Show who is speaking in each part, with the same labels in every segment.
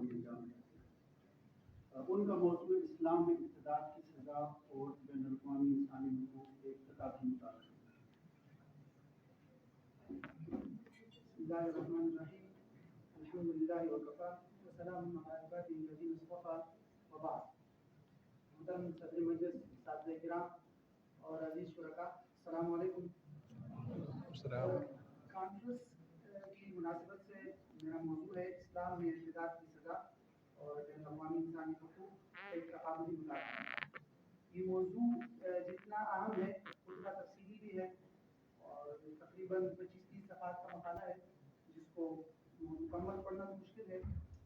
Speaker 1: ان کا موضوع اسلام میں ارتداد کی سزا اور بین الاقوامی انسانی حقوق کے اختتامی مطالعہ. بسم اللہ الرحمن الرحیم. الحمد للہ وکفی وسلام علی عباده الذین اصطفی وبعد. محترم صدر مجلس، اساتذہ کرام اور عزیز شرکاء، السلام علیکم. کانفرنس کی مناسبت سے میرا موضوع ہے اسلام میں ارتداد کی سزا اور بین الاقوامی انسانی حقوق ایک تعاملی مطالعہ. یہ موضوع جتنا اہم ہے اتنا تفصیلی بھی ہے اور تقریباً 25-30 صفحات کا مقالہ ہے جس کو مکمل پڑھنا تو مشکل ہے،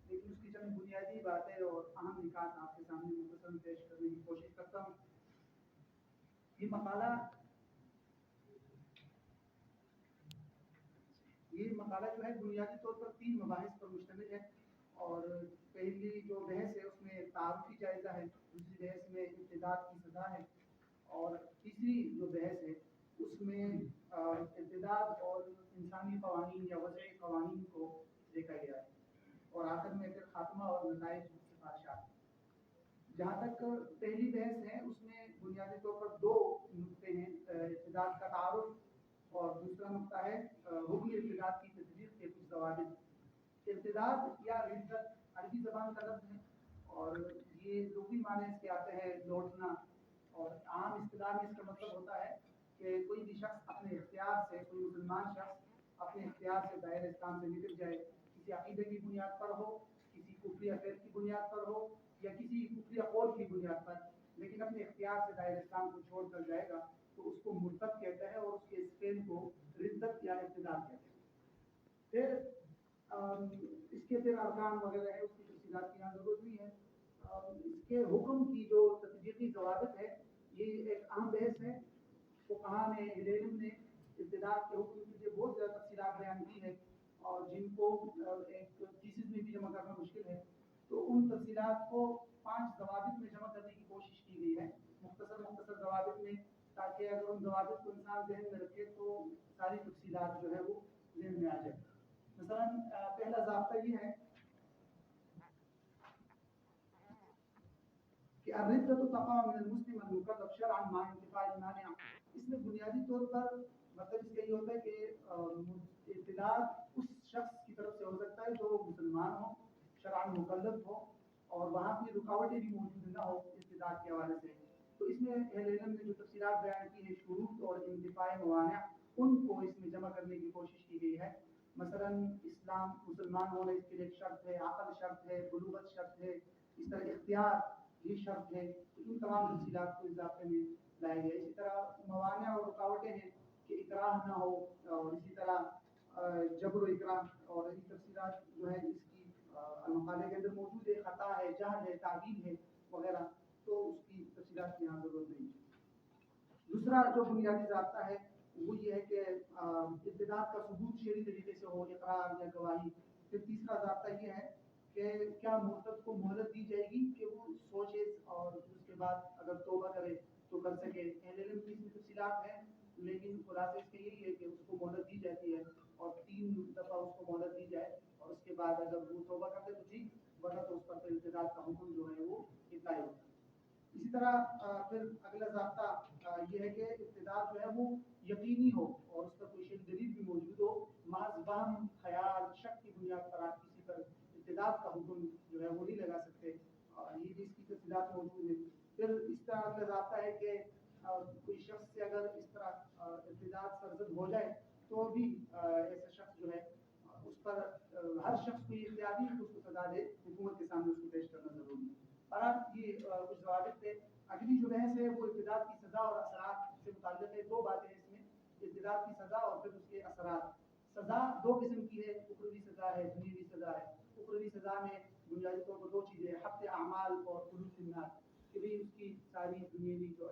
Speaker 1: لیکن اس کی چند بنیادی باتیں اور اہم نکات آپ کے سامنے مختصراً پیش کرنے کی کوشش کرتا ہوں. یہ مقالہ جو ہے بنیادی طور پر 3 مباحث پر مشتمل ہے. اور پہلی جو بحث ہے اس میں تعارفی جائزہ ہے، دوسری بحث میں ارتداد کی سزا ہے، اور تیسری جو بحث ہے اس میں ارتداد اور انسانی قوانین یا وضعی قوانین کو دیکھا گیا ہے، اور آخر میں پھر خاتمہ اور نتائج سفارشات. جہاں تک پہلی بحث ہے اس میں بنیادی طور پر 2 نقطے ہیں: ارتداد کا تعارف اور دوسرا نقطہ ہے حکم ارتداد کی تطبیق کے کچھ ضوابط. ارتداد یا ردت عربی زبان کا لفظ ہے اور یہ لغوی معنی اس کے آتے ہیں لوٹنا، اور عام اصطلاح میں اس کا مطلب ہوتا ہے کہ کوئی بھی شخص اپنے اختیار سے، کوئی مسلمان شخص اپنے اختیار سے دائرہ اسلام سے نکل جائے، کسی عقیدے کی بنیاد پر ہو، کسی کفری عقیدے کی بنیاد پر ہو یا کسی کفری قول کی بنیاد پر، لیکن اپنے اختیار سے دائرہ اسلام کو چھوڑ کر جائے گا تو اس کو مرتد کہتا ہے اور اس کے اس فعل کو ردت یا ارتداد کہتے ہیں. پھر اس کے پھر ارکان وغیرہ ہے، اس کی تفصیلات کی یہاں ضرورت نہیں ہے. اس کے حکم کی جو تطبیقی ضوابط ہے یہ ایک اہم بحث ہے. فقہاء نے، اہل علم نے ارتداد کے حکم کی بہت زیادہ تفصیلات بیان کی ہے اور جن کو ایک تھیسس میں بھی جمع کرنا مشکل ہے، تو ان تفصیلات کو 5 ضوابط میں جمع کرنے کی کوشش کی گئی ہے، مختصر ضوابط میں، تاکہ اگر ان ضوابط کو انسان ذہن میں رکھے تو ساری تفصیلات جو ہے وہ ذہن میں آ جائے. مثلا پہلا ضابطہ یہ ہے کہ الردۃ تقع من المسلم المکلف شرعا مع انتفاء المانع. اس میں بنیادی طور پر مطلب اس کا یہ ہوتا ہے کہ ارتداد اس شخص کی طرف سے ہو سکتا ہے جو مسلمان ہو، شرعا مکلف ہو، اور وہاں کی رکاوٹیں بھی موجود نہ ہو ارتداد کے حوالے سے. تو اس میں اہل علم نے جو تفصیلات بیان کی ہیں، شروط اور انتفاع موانع، ان کو اس میں جمع کرنے کی کوشش کی گئی ہے. مثلا اسلام، مسلمان ہونا اس کے لیے ایک شرط ہے، عقل شرط ہے، بلوغت شرط ہے، اس طرح اختیار یہ شرط ہے. تو ان تمام تفصیلات کو اضافے میں لایا گیا. اسی طرح موانع اور رکاوٹیں ہیں کہ اکراہ نہ ہو، اور اسی طرح جبر و اکراہ، اور یہ تفصیلات جو ہے اس کی مقالے کے اندر موجود ہے. خطا ہے، جہل ہے، تعویل ہے وغیرہ، تو اس کی تفصیلات کی یہاں ضرورت نہیں ہے. دوسرا جو بنیادی ضابطہ ہے وہ یہ ہے کہ ارتداد کا ثبوت شرعی طریقے سے ہو، اقرار یا گواہی. پھر تیسرا ضابطہ یہ ہے کہ کیا مرتد کو مہلت دی جائے گی کہ وہ سوچے اور اس کے بعد اگر توبہ کرے تو کر سکے. اہل علم کی اس میں تفصیلات ہیں، لیکن خلاصہ اس کا یہی ہے کہ اس کو مہلت دی جاتی ہے اور 3 دفعہ اس کو مہلت دی جائے، اور اس کے بعد اگر وہ توبہ کرتے تو ٹھیک، ورنہ تو اس پر ارتداد کا حکم جو ہے وہ اطلاع ہوتا ہے. اسی طرح پھر اگلا ضابطہ یہ ہے کہ ارتداد جو ہے وہ یقینی ہو اور اس پر کوئی شرعی دلیل بھی موجود ہو. محض وہم، خیال، شک کی بنیاد پر آپ کسی پر ارتداد کا حکم جو ہے وہ نہیں لگا سکتے. یہ بھی اس کی تفصیلات موجود ہیں. پھر اس طرح اگلا ضابطہ ہے کہ کوئی شخص سے اگر اس طرح ارتداد سرزد ہو جائے تو بھی ایسا شخص جو ہے اس پر ہر شخص کو یہ اختیار نہیں کہ اس کو سزا دے، حکومت کے سامنے اس کو پیش کرنا ضروری ہے. بہرحال یہ کچھ ضوابط تھے. اگلی جو بحث ہے وہ ارتداد کی سزا اور اثرات سے متعلق ہے. 2 باتیں ہیں اس میں: ارتداد کی سزا اور پھر اس کے اثرات. سزا 2 قسم کی ہے، اخروی سزا ہے، دنیوی سزا ہے. اخروی سزا میں بنیادی طور پر 2 چیزیں ہیں: حبط اعمال اور خلود فی النار، کہ بھی اس کی ساری دنیاوی جو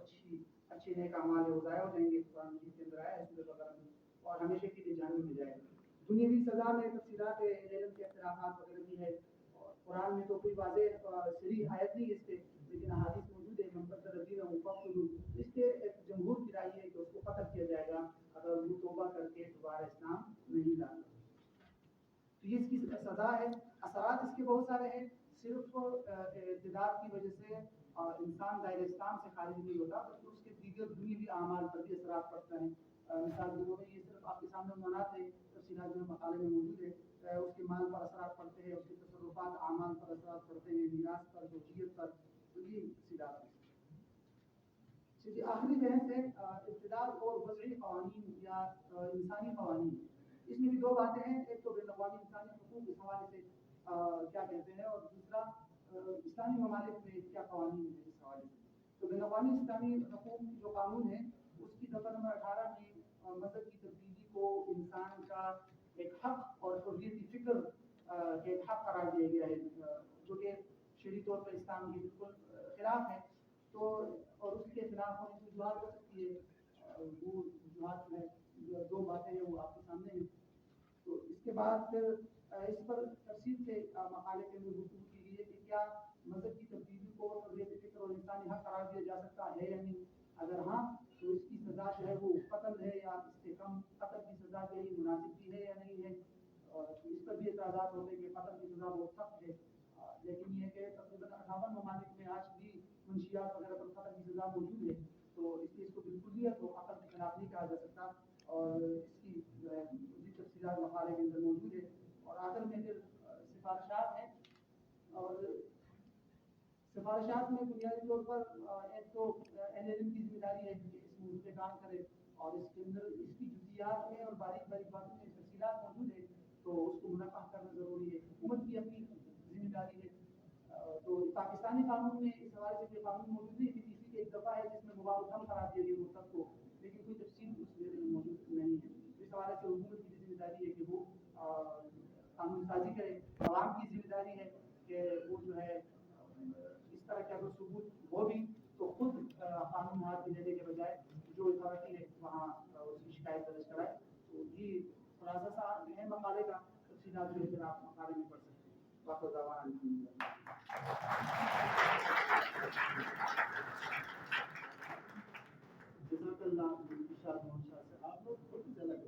Speaker 1: اچھے نیک اعمال ہے وہ ضائع ہو جائیں گے. قرآن مجید کے اندر آیا ہے سورۃ بقرہ میں، اور ہمیشہ کے لیے جہنم میں جائے گا. دنیاوی سزا میں تفصیلات علم کے اختلافات وغیرہ بھی ہے، اور قرآن میں تو کوئی واضح صریح آیت نہیں اس پہ، لیکن احادیث موجود ہے. من بدل دینہ فاقتلوہ، اس کے ایک جمہور کی رائے ہے کہ اس کو قتل کیا جائے گا اگر وہ توبہ کر کے دوبارہ اسلام نہیں لاتا. تو یہ اس کی سزا ہے. اثرات اس کے بہت سارے ہیں. صرف ارتداد کی وجہ سے انسان دائرہ اسلام سے خارج نہیں ہوتا بلکہ اس کے دیگر دنیوی اعمال پر بھی اثرات پڑتا ہے. مثال کے طور پر یہ صرف آپ کے سامنے عنوانات ہیں, تفصیلات جو مقالے میں موجود ہے. اس کے مال پر اثرات پڑتے ہیں, اس کے تصرفات اعمال پر اثرات پڑتے ہیں, میراث پر, زوجیت پر. تو یہ تفصیلات ہیں. آخری بحث ہے ارتداد اور وضعی قوانین یا انسانی قوانین. اس میں بھی دو باتیں ہیں. ایک تو بین الاقوامی انسانی حقوق اس حوالے سے کیا کہتے ہیں, اور دوسرا اسلامی ممالک میں کیا قوانین ہیں اس حوالے سے. تو بین الاقوامی اسلامی حقوق جو قانون ہے اس کی دفعہ نمبر 18 میں مذہب کی تبدیلی کو انسان کا ایک حق اور حریت فکر ایک حق قرار دیا گیا ہے, جو کہ شرعی طور پر اسلام کے بالکل خلاف ہے. تو اور اس کے خلاف ہونے کی وجوہات ہو سکتی ہے. وہ وجوہات میں دو باتیں ہیں وہ آپ کے سامنے ہیں. تو اس کے بعد پھر اس پر تفصیل سے مقالے کے اندر گفتگو کی گئی ہے کہ کیا مذہب کی تبدیلی کو حریت فکر اور انسانی حق قرار دیا جا سکتا ہے یا نہیں. اگر ہاں تو اس کی سزا جو ہے وہ قتل ہے یا اس سے کم قتل کی سزا کے لیے مناسب بھی ہے یا نہیں ہے. اس پر بھی اعتراضات ہوتے ہیں کہ قتل کی سزا بہت سخت ہے, لیکن یہ کہ تقریباً 58 ممالک میں آج بھی منشیات وغیرہ پر قتل کی سزا موجود ہے. تو اس لیے اس کو بالکل بھی تو قتل کے خلاف نہیں کہا جا سکتا, اور اس کی جو ہے تفصیلات مقالے کے اندر موجود ہے. اور آخر میں پھر سفارشات ہیں, اور سفارشات میں بنیادی طور پر ایک تو اہل علم کی ذمہ داری ہے کہ اس موضوع پہ کام کرے, اور اس کے اندر اس کی جزیات میں اور باریک باریک باتوں میں تفصیلات موجود ہے تو اس کو منعقد کرنا ضروری ہے. حکومت کی اپنی ذمہ داری ہے. تو پاکستانی قانون میں اس حوالے سے کوئی قانون موجود نہیں, اسی کی ایک دفعہ ہے جس میں مباح الدم قرار دیا گیا مرتد کو, لیکن کوئی تفصیل اس میں موجود نہیں ہے. اس حوالے سے حکومت کی ذمہ داری ہے کہ وہ قانون سازی کرے. عوام کی ذمہ داری ہے کہ وہ جو ہے اس طرح کے اگر ثبوت ہو بھی تو خود قانون ہاتھ میں لینے کے بجائے جو اتھارٹی ہے وہاں اس کی شکایت درج کرائے. تو یہ خلاصہ سا ہے مقالے کا. تفصیلات جو ہے آپ مقالے میں پڑھ سکتے ہیں. واقع